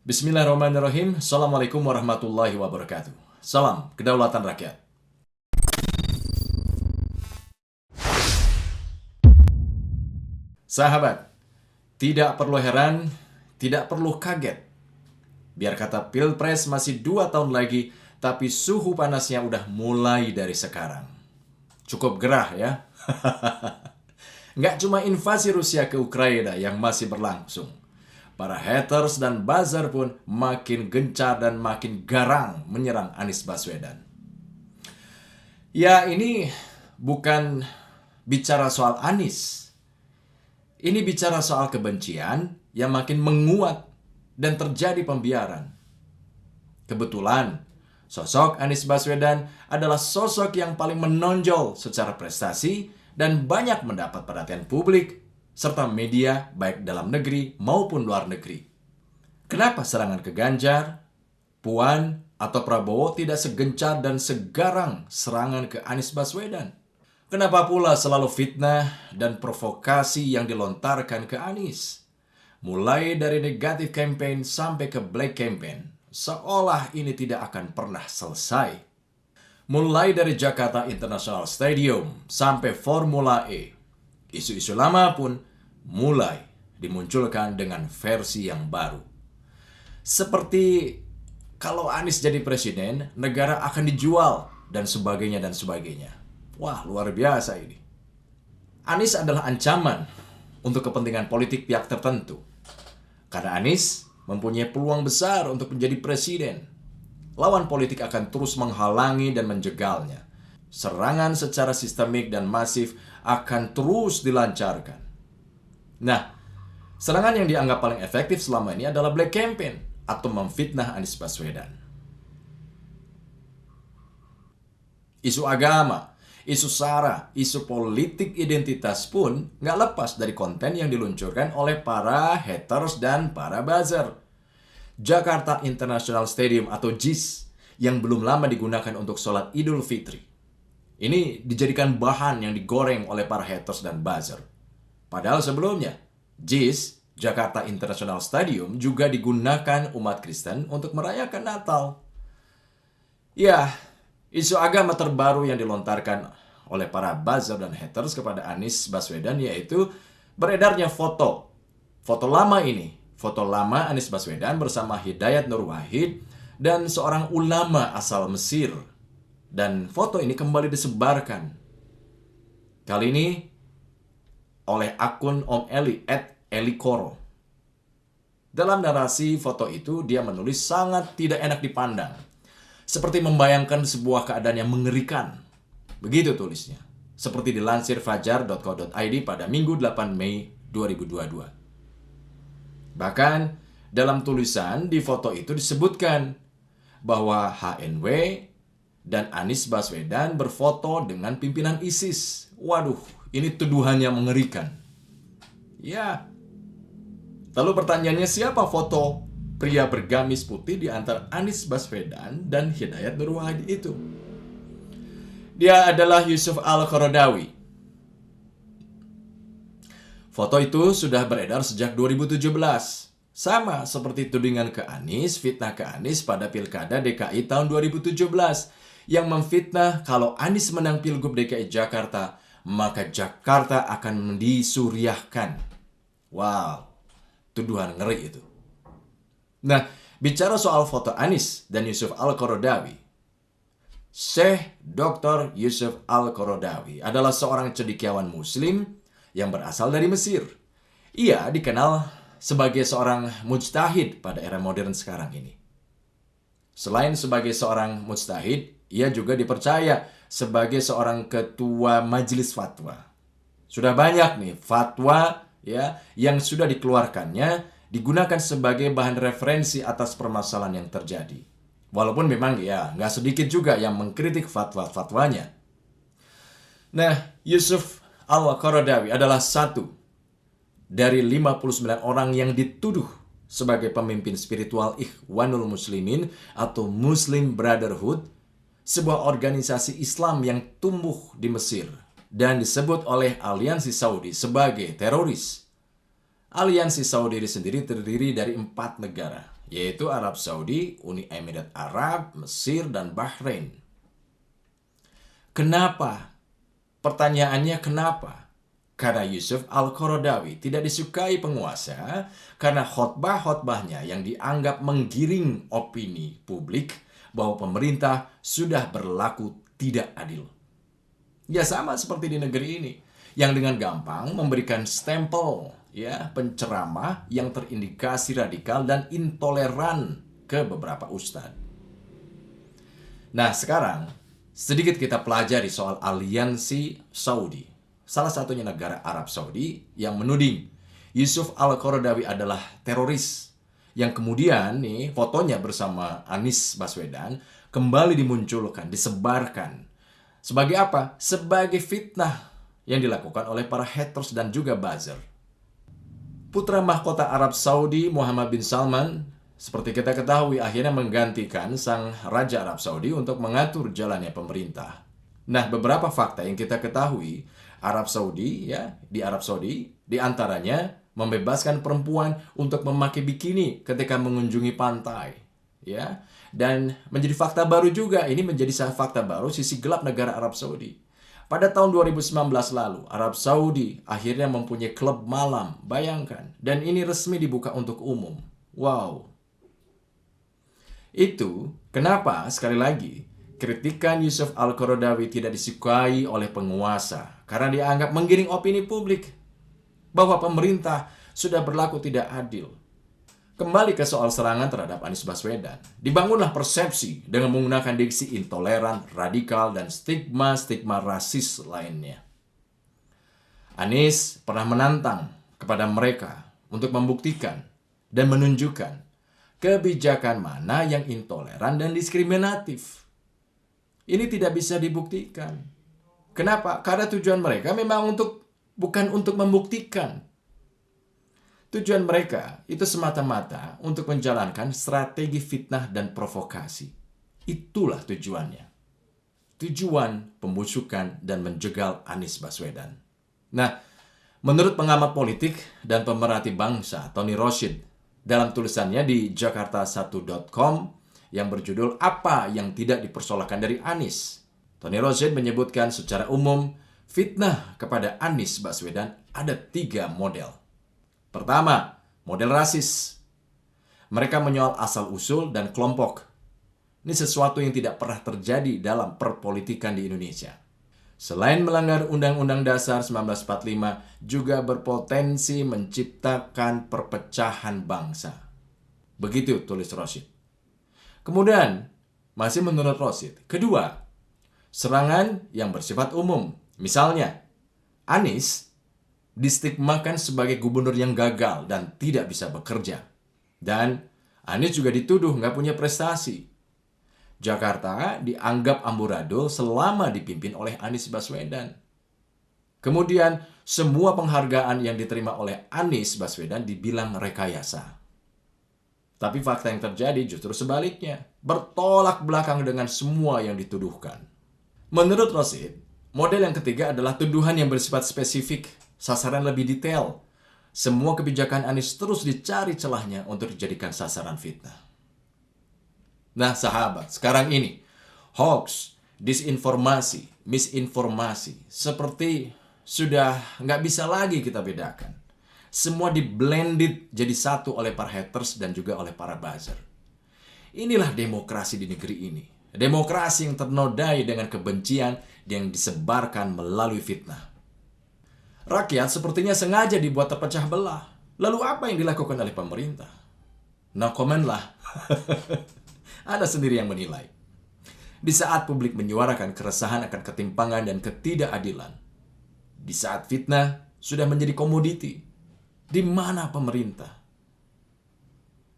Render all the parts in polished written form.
Bismillahirrahmanirrahim. Assalamualaikum warahmatullahi wabarakatuh. Salam kedaulatan rakyat. Sahabat, tidak perlu heran, tidak perlu kaget. Biar kata Pilpres masih 2 tahun lagi, tapi suhu panasnya udah mulai dari sekarang. Cukup gerah ya. Nggak cuma invasi Rusia ke Ukraina yang masih berlangsung. Para haters dan buzzer pun makin gencar dan makin garang menyerang Anies Baswedan. Ya, ini bukan bicara soal Anies. Ini bicara soal kebencian yang makin menguat dan terjadi pembiaran. Kebetulan, sosok Anies Baswedan adalah sosok yang paling menonjol secara prestasi dan banyak mendapat perhatian publik serta media baik dalam negeri maupun luar negeri. Kenapa serangan ke Ganjar, Puan, atau Prabowo tidak segencar dan segarang serangan ke Anies Baswedan? Kenapa pula selalu fitnah dan provokasi yang dilontarkan ke Anies? Mulai dari negatif campaign sampai ke black campaign, seolah ini tidak akan pernah selesai. Mulai dari Jakarta International Stadium sampai Formula E, isu-isu lama pun mulai dimunculkan dengan versi yang baru. Seperti kalau Anies jadi presiden, negara akan dijual dan sebagainya dan sebagainya. Wah, luar biasa ini. Anies adalah ancaman untuk kepentingan politik pihak tertentu. Karena Anies mempunyai peluang besar untuk menjadi presiden. Lawan politik akan terus menghalangi dan menjegalnya. Serangan secara sistemik dan masif akan terus dilancarkan. Nah, serangan yang dianggap paling efektif selama ini adalah black campaign atau memfitnah Anies Baswedan. Isu agama, isu SARA, isu politik identitas pun nggak lepas dari konten yang diluncurkan oleh para haters dan para buzzer. Jakarta International Stadium atau JIS yang belum lama digunakan untuk sholat Idul Fitri. Ini dijadikan bahan yang digoreng oleh para haters dan buzzer. Padahal sebelumnya, JIS, Jakarta International Stadium, juga digunakan umat Kristen untuk merayakan Natal. Ya, isu agama terbaru yang dilontarkan oleh para buzzer dan haters kepada Anies Baswedan yaitu beredarnya foto. Foto lama ini, foto lama Anies Baswedan bersama Hidayat Nur Wahid dan seorang ulama asal Mesir. Dan foto ini kembali disebarkan. Kali ini oleh akun Om Eli @elikoro. Dalam narasi foto itu dia menulis sangat tidak enak dipandang. Seperti membayangkan sebuah keadaan yang mengerikan. Begitu tulisnya. Seperti dilansir fajar.co.id pada Minggu 8 Mei 2022. Bahkan dalam tulisan di foto itu disebutkan bahwa HNW dan Anies Baswedan berfoto dengan pimpinan ISIS. Waduh, ini tuduhan yang mengerikan. Ya. Lalu pertanyaannya, siapa foto pria bergamis putih di antara Anies Baswedan dan Hidayat Nur Wahid itu? Dia adalah Yusuf Al-Qaradawi. Foto itu sudah beredar sejak 2017. Sama seperti tudingan ke Anies, fitnah ke Anies pada Pilkada DKI tahun 2017 yang memfitnah kalau Anies menang Pilgub DKI Jakarta, maka Jakarta akan disuriahkan. Wow, tuduhan ngeri itu. Nah, bicara soal foto Anies dan Yusuf Al-Qaradawi, Syekh Dr. Yusuf Al-Qaradawi adalah seorang cendekiawan muslim yang berasal dari Mesir. Ia dikenal sebagai seorang mujtahid pada era modern sekarang ini. Selain sebagai seorang mujtahid, ia juga dipercaya sebagai seorang ketua majelis fatwa. Sudah banyak nih fatwa ya yang sudah dikeluarkannya digunakan sebagai bahan referensi atas permasalahan yang terjadi. Walaupun memang ya nggak sedikit juga yang mengkritik fatwa-fatwanya. Nah, Yusuf Al-Qaradawi adalah satu dari 59 orang yang dituduh sebagai pemimpin spiritual Ikhwanul Muslimin atau Muslim Brotherhood, sebuah organisasi Islam yang tumbuh di Mesir dan disebut oleh Aliansi Saudi sebagai teroris. Aliansi Saudi sendiri terdiri dari 4 negara, yaitu Arab Saudi, Uni Emirat Arab, Mesir, dan Bahrain. Kenapa? Pertanyaannya kenapa? Karena Yusuf Al-Qaradawi tidak disukai penguasa karena khotbah-khotbahnya yang dianggap menggiring opini publik bahwa pemerintah sudah berlaku tidak adil. Ya sama seperti di negeri ini, yang dengan gampang memberikan stempel penceramah yang terindikasi radikal dan intoleran ke beberapa ustadz. Nah, sekarang sedikit kita pelajari soal aliansi Saudi. Salah satunya negara Arab Saudi yang menuding Yusuf Al-Qaradawi adalah teroris. Yang kemudian nih fotonya bersama Anies Baswedan kembali dimunculkan, disebarkan. Sebagai apa? Sebagai fitnah yang dilakukan oleh para haters dan juga buzzer. Putra mahkota Arab Saudi Muhammad bin Salman, seperti kita ketahui, akhirnya menggantikan sang Raja Arab Saudi untuk mengatur jalannya pemerintah. Nah, beberapa fakta yang kita ketahui, di Arab Saudi, diantaranya membebaskan perempuan untuk memakai bikini ketika mengunjungi pantai. Dan menjadi fakta baru juga, ini menjadi fakta baru sisi gelap negara Arab Saudi. Pada tahun 2019 lalu, Arab Saudi akhirnya mempunyai klub malam, bayangkan. Dan ini resmi dibuka untuk umum. Wow. Itu kenapa, sekali lagi, kritikan Yusuf Al-Qaradawi tidak disukai oleh penguasa. Karena dianggap menggiring opini publik bahwa pemerintah sudah berlaku tidak adil. Kembali ke soal serangan terhadap Anies Baswedan. Dibangunlah persepsi dengan menggunakan diksi intoleran, radikal, dan stigma-stigma rasis lainnya. Anies pernah menantang kepada mereka untuk membuktikan dan menunjukkan kebijakan mana yang intoleran dan diskriminatif. Ini tidak bisa dibuktikan. Kenapa? Karena tujuan mereka memang bukan untuk membuktikan. Tujuan mereka itu semata-mata untuk menjalankan strategi fitnah dan provokasi. Itulah tujuannya. Tujuan pembusukan dan menjegal Anies Baswedan. Nah, menurut pengamat politik dan pemerhati bangsa Tony Rashid, dalam tulisannya di jakarta1.com yang berjudul Apa yang Tidak Dipersoalkan dari Anies, Tony Rashid menyebutkan secara umum fitnah kepada Anies Baswedan ada 3 model. Pertama, model rasis. Mereka menyoal asal-usul dan kelompok. Ini sesuatu yang tidak pernah terjadi dalam perpolitikan di Indonesia. Selain melanggar Undang-Undang Dasar 1945, juga berpotensi menciptakan perpecahan bangsa. Begitu tulis Rashid. Kemudian, masih menurut Rashid, kedua, serangan yang bersifat umum. Misalnya, Anies distigmakan sebagai gubernur yang gagal dan tidak bisa bekerja. Dan Anies juga dituduh nggak punya prestasi. Jakarta dianggap amburadul selama dipimpin oleh Anies Baswedan. Kemudian, semua penghargaan yang diterima oleh Anies Baswedan dibilang rekayasa. Tapi fakta yang terjadi justru sebaliknya, bertolak belakang dengan semua yang dituduhkan. Menurut Rashid, model yang ketiga adalah tuduhan yang bersifat spesifik, sasaran lebih detail. Semua kebijakan Anies terus dicari celahnya untuk dijadikan sasaran fitnah. Nah sahabat, sekarang ini hoax, disinformasi, misinformasi seperti sudah nggak bisa lagi kita bedakan. Semua di-blended jadi satu oleh para haters dan juga oleh para buzzer. Inilah demokrasi di negeri ini. Demokrasi yang ternodai dengan kebencian yang disebarkan melalui fitnah. Rakyat sepertinya sengaja dibuat terpecah belah. Lalu apa yang dilakukan oleh pemerintah? No comment lah. Anda sendiri yang menilai. Di saat publik menyuarakan keresahan akan ketimpangan dan ketidakadilan, di saat fitnah sudah menjadi komoditi, di mana pemerintah?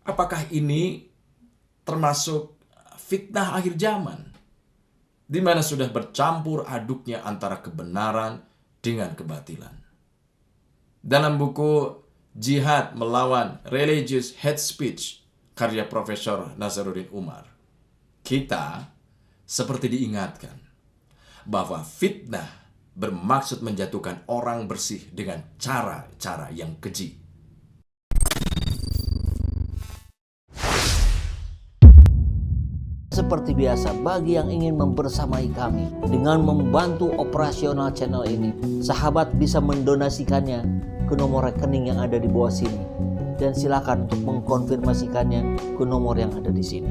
Apakah ini termasuk fitnah akhir zaman, di mana sudah bercampur aduknya antara kebenaran dengan kebatilan? Dalam buku Jihad Melawan Religious Hate Speech, karya Profesor Nazaruddin Umar, kita seperti diingatkan bahwa fitnah bermaksud menjatuhkan orang bersih dengan cara-cara yang keji. Seperti biasa, bagi yang ingin membersamai kami dengan membantu operasional channel ini, sahabat bisa mendonasikannya ke nomor rekening yang ada di bawah sini. Dan silakan untuk mengkonfirmasikannya ke nomor yang ada di sini.